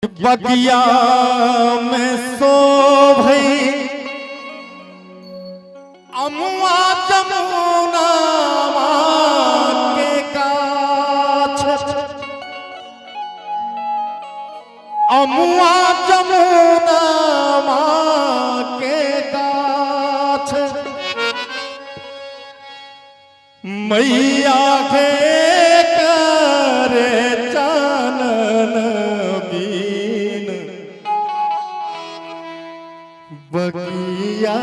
बगिया में सो भई अमुआ जमुना के गाछ अमुआ जमुना के गाछ मैया के करे चानन बीन बगिया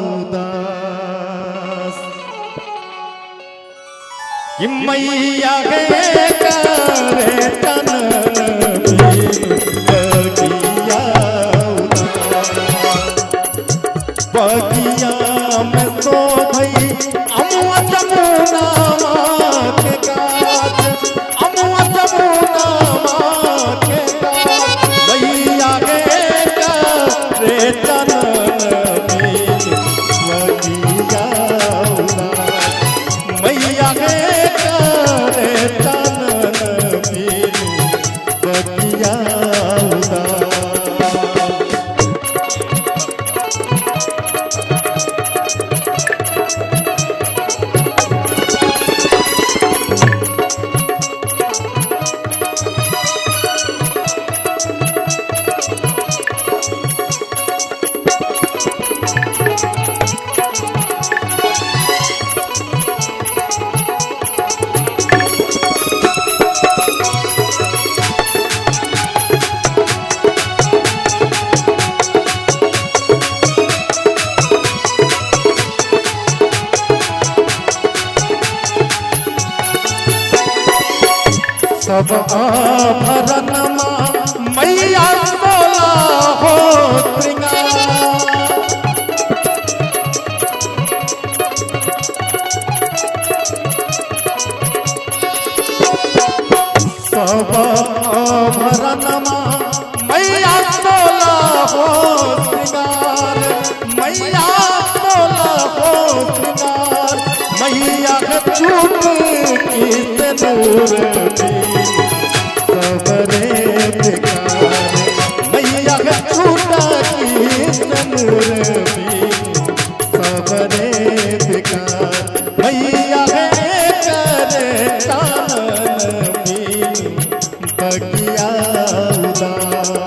उदास कि मैया के करे चानन बीन बगिया उदास बगिया में सो भई अमुआ जमुना के गाछ अमुआ जमुना के गाछ मैया के करे चानन बीन बगिया उदास मैया के करे चानन बीन बगिया उदास। सब आभरणमा मैया बोला हो श्रृंगार सब आभरणमा मैया बोला हो श्रृंगार मैया बोला हो श्रृंगार मैया के चूप की दूर सबरे बेकार मैया के छूटा की नूर सबरे बेकार मैया के करे चानन बीन बगिया उदास।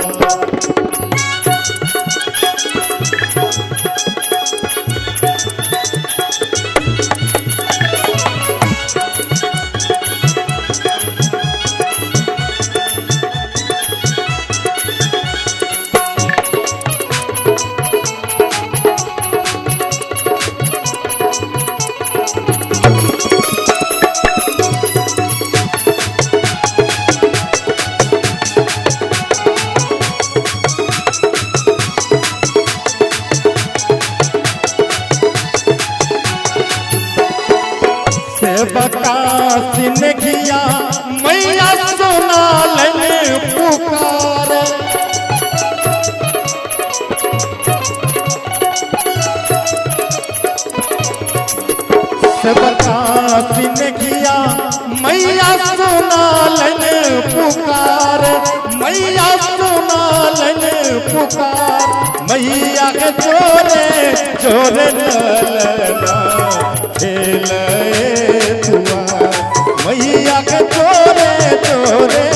सेवका सिनगिया मैया सुना लेने पुकार सेवका सिनगिया मैया सुना लेने पुकार मैया सुना लेने पुकार मैया के चोरे चोरे ललना खेल मैया के चोरे चोरे